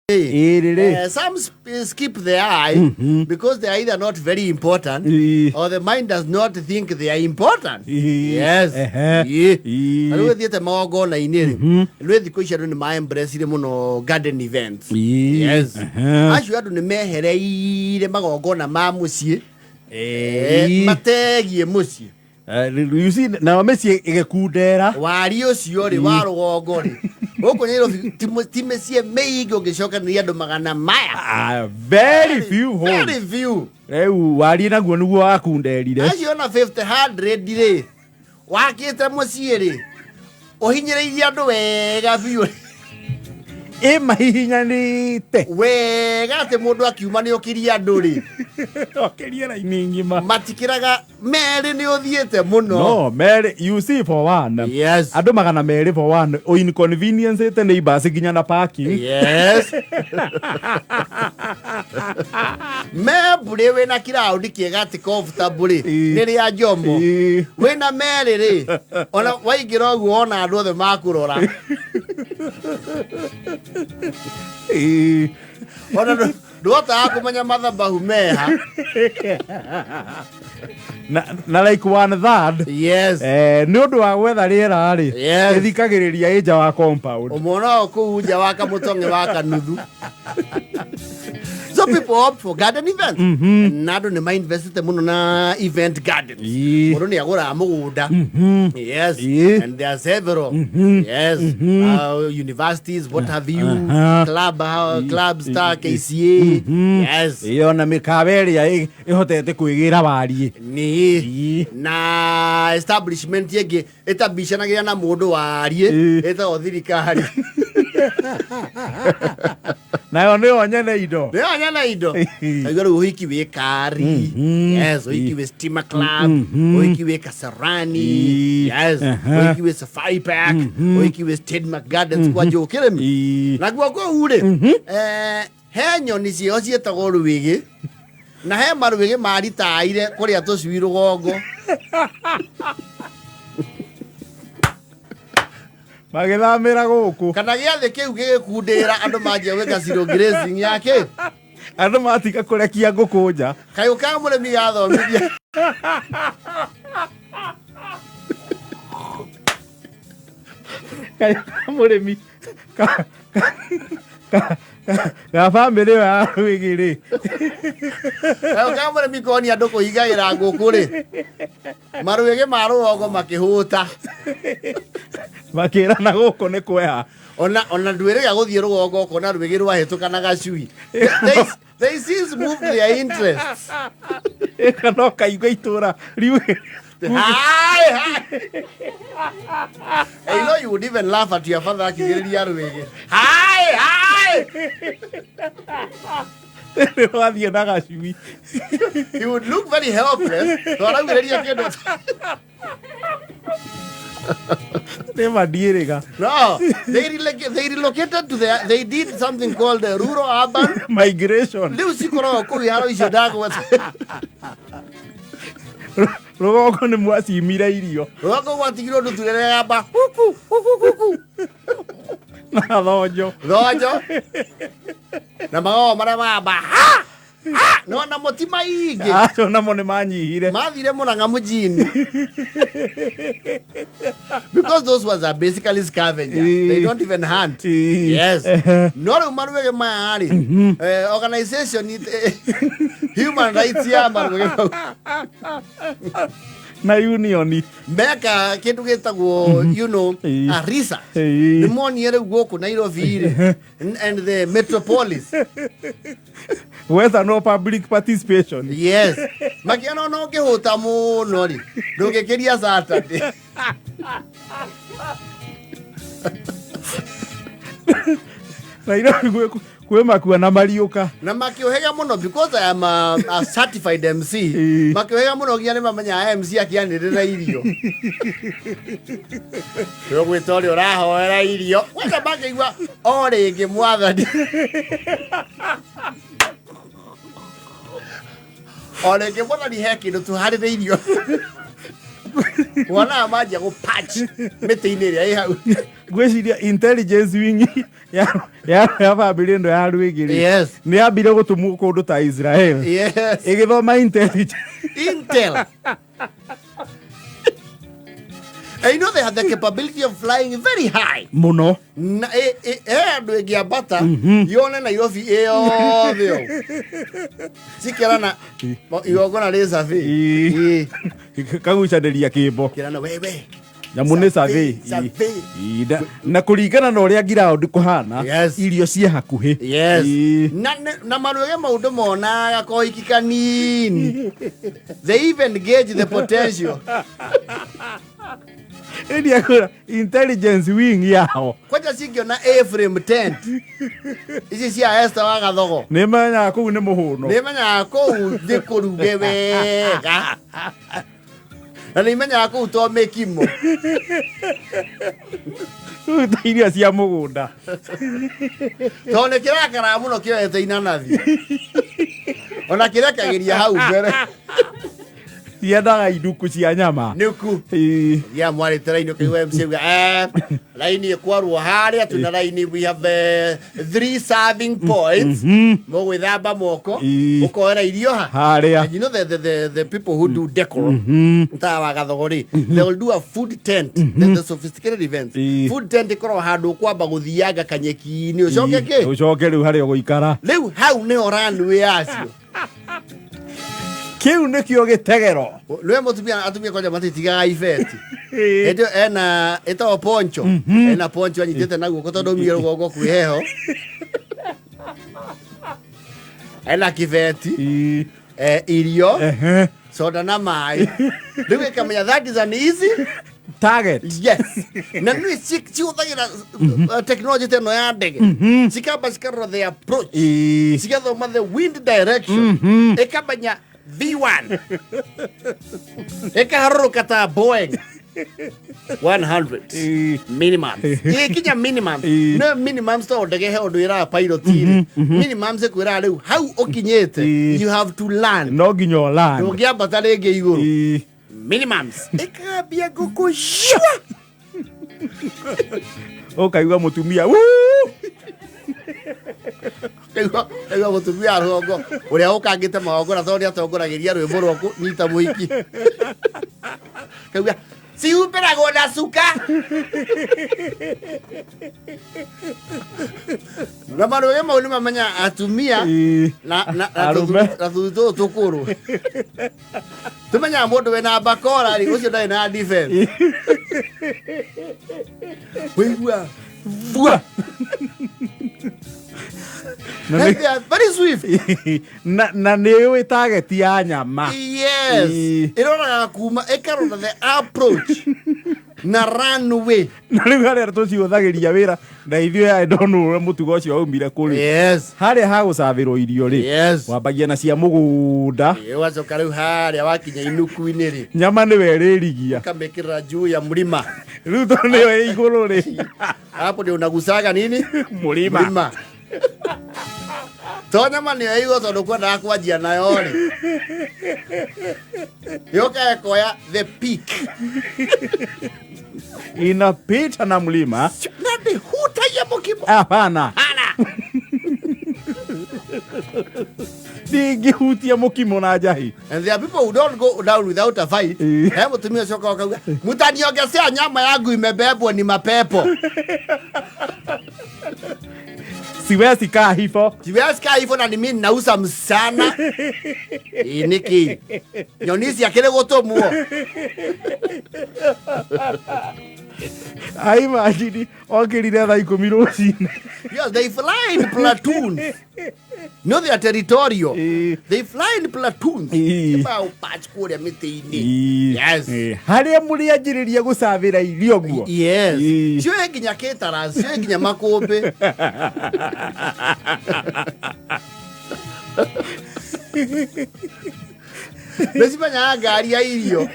Some skip the eye because they are either not very important or the mind does not think they are important. Yes. Alu thiete magongona-ini rä thikå ici andå nä maembracire må no garden events. Yes. Acio andå nä mehereire magongona ma må ciä mategie må ciä. You see, na meci igekundera wari ucio ri wa rugongo ri guku ni timecie meingi ungicoka ni andu magana maya. Very few homes. Very few. Rĩu wari naguo niguo wakunderire. Acio na 50-100 ri wakite mucie ri uhinyiririe andu wega biu mahihinyanite wega ati mundu akiuma ni ukiria andu ri okiria raini ngima matikiraga meri ni uthiete muno. No meri, you see, for one, yes, andu magana meri for one o inconvenience ite neighbors ginya na parking. Yes. Mebure we na crowd kiega ati comfortable ni ri a Jombo we na meri ri ona waigira guo ona andu othe makurora ona ndota kumenya mathabahu meha na like 1/3. Yes. Ni undu wa gwetha riera ri ithikagiriria ija wa compound umona ku nja wa kamutonge wa kanuthu. So people opt for garden events. Nado ni invest muno na event gardens. Muno ni agora mugunda. Yes. And there are several. Yes. Universities, what have you? Club Star KCA. Yes. Iyo na mikaberia ihotete kuigira wari. Ni na establishment yege etabishanagira na mundu wari eta othirikari. Na ono nyene indo. Ne anyana indo. Agora uhiki we kari. Yes, uhiki we steamer club, uhiki we kasarani. Yes, uhiki we safari park, uhiki we state gardens kwa jokeremi. Na kwa ure. He nyoni cio cietagwo Marwigi. Na he Marwigi maritaire kuria tucui rugongo. Magithamira guku kana giathe kiu gigikundira andu manjia gwika zero grazing yake andu matika kurekia nguku nja kayo ka murimi gathomithia kayo ka murimi ga family wa wigiri kayo ka murimi koni andu kuhigagira nguku ri Marwigi maruogo makihuta makira na guku ni kweha ona ndwiriga guthie rugongo kona Rwigi rwahitukana gacui. They seems moved their interests. Ekano kaigwa itura riu Hi. Hey, you know you would even laugh at your father akigiriria Rwigi. Hi. He would look very helpless. No, they relocated to they did something called the rural urban migration. Rogo ni mwasi mira irio. Rogo watigiro nduturere aba. Na dojo. Na mago mara aba. No na motima ige. So na mone manyihire. Mathire muranga mujini. Because those ones are basically scavengers. They don't even hunt. Yes. No Marwigi maari. Organization human rights ya Marwigi. Na union meka kindu getagwo you know a research the money ere guoku Nairobi and the metropolis whether no public participation. Yes, makiano no kihuta muno ri ndugikiria Saturday Nairobi kwe makuwa na mariuka na makiohega muno because I am a certified MC. Makiohega muno nginya ni mamenya MC akianirira irio yo gwitori urahoera irio wenda makeigwa o ringi mwathani o ringi mwathani he kindu tuharire irio Wana maji ya kupatch mete-inĩ ĩrĩa ĩ hau. Gwĩciria intelligence wing ya family ndo ya Marwigi. Yes. Nĩ yambire gũtũmwo kũndũ ta Israel. Yes. Ĩgĩthoma intelligence. Intel. And you know they have the capability of flying very high. Muno. Na andu ĩngĩambata yone Nairobi ĩyothe. Cikĩrana igongona rĩ survey. Kagucanĩria kĩmbo. Kĩrana wewe. Nyamu nĩ survey. Na kũringana na ũrĩa ground kũhana, irio cia hakuhĩ. Yes. Na Marwigi maũndũ monaga koiki kanini. They even gauge the potential. Intelligence wing yao. Kwaja cingiona A-frame tent. Ici cia Esther wa Gathogo. Nĩmenyaga kũu nĩ mũhũno. Nĩmenyaga kũu thĩ kũruge wega. Na nĩmenyaga kũu to mĩkimo. Ta irio cia mũgũnda. To nĩ kĩrakara mũno kĩoete inanathi. Ona kĩrekagĩria hau mbere. Yendaga iduku cia nyama. Nuku. Ya mwari teraino kiwe msiga. Laini ĩkwarwo harĩa tuna laini we have 3 serving points. Mo gwĩthamba moko. Ũkoera irio harĩa. And you know the people who do decor. Ta wa Gathogori. They will do a food tent. The sophisticated events. Food tent ĩkorwo handũ kwamba gũthianga kanyeki-inĩ. Ũcoke kĩ? Ũcoke rĩu harĩa ũgũikara. Rĩu hau nĩho runway yacio. Kiu nĩkĩo gĩtegero. Lwe mũtumia atumia kwanja matitigaga ibeti. Eto ena poncho. Ena poncho anyitĩte na guoko tondũ umire rũgongo kwĩheho. Ena kibeti. Irio. Soda na maĩ. Rĩu ĩkamenya that is an easy target. Yes. Na nĩ ciũthagĩra technology teno ya ndege. Cikamba cikarora the approach. Cigathoma the wind direction. Ĩkamenya V1. Ekaharuka ta Boeing 100 minimum. Ikinya minimum. No minimum sto ndege he undu ira pilot ire. Minimum se kwira riu hau ukinyete. You have to land. No nginya land. Ngiambata rĩngĩ igũrũ. Minimums. Ekambia gukushua. Ũkaigua mũtumia. Ego mũtumia rũgongo ũrĩa ũkangĩte magongona tondũ atongoragĩria rwĩmbo rwaku nyita mũiki. Kauga ciumbĩragwo na cuka. Na Marwigi mau nĩmamenya atumia na tuthu tũkũrũ. Tũmenyaga mũndũ wĩna bakora rĩ ũcio ndarĩ na defense. Wĩigua bua. They are very swift. Na nĩũĩ target ya nyama. Yes. Ĩroraga kuma ĩkarora the approach na runway. Na rĩu harĩa tũciũthagĩria wĩra na ithuĩ ndona ũrĩa mũtugo ũcio waumire kũrĩ. Yes. Harĩa hagũcabĩrwo irio rĩ. Yes. Wambagia na cia mũgũnda. Wacoka rĩu harĩa wakinya inuku-inĩ rĩ. Nyama nĩwe ĩrĩrigia. Kamekĩra juu ya mlima. Rĩu to nĩyo ĩ igũrũ rĩ. Hapo ndio unagusaga nini? Mlima. To nyama nĩyo ĩigwo tondũ kwendaga kwanjia nayo rĩ. Yoka ekoya the peak. Inapita na mlima. Na ndihuta ya mũkimo. Hapana. Ndingĩhutia mũkimo na njahi. And there are people who don't go down without a fight. He mũtumia coka akauga mutaniongezea nyama yangu imebebwa ni mapepo. Siwezi kaa hivyo. Siwezi kaa hivyo na ni mimi nauza msana. Niki. Nyonisi akile gotomwo. I imagine okĩrire thaa 10 rũcinĩ. Yes, they fly in platoons. No, they are territorial. They fly in platoons. About patch kũrĩa mĩtĩ-inĩ. Yes. Harĩa mũrĩ anjĩrĩria gũcabĩra irio guo. Yes. Cioe nginya kĩtara, cioe nginya makũmbĩ. Nĩcimenyaga ngari ya irio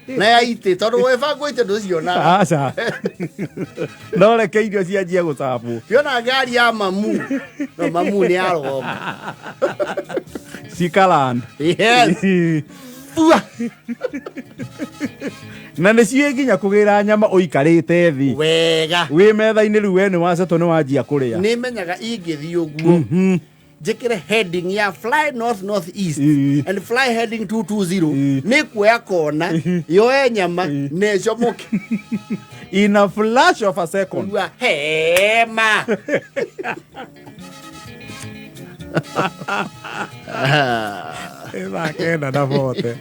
na ya itĩ tondũ wĩbangwo itĩ ndũcionaga. Aca. No reke irio cianjie gũcabwo. Fiona ngari ya mamu. No mamu nĩ ya rũgongo. Cikaland. Yes. Bua. Na nĩcio nginya kũgĩra nyama ũikarĩte thĩ wega wĩ metha-inĩ rĩu we nĩ wacetwo nĩ wanjia kũrĩa nĩ menyaga ingĩthiĩ ũguo njĩkĩre heading ya fly north east and fly heading 220 nĩ kuoya kona yoe nyama nĩcomoke in a flash of a second. Hema. Ĩthake na ndabote.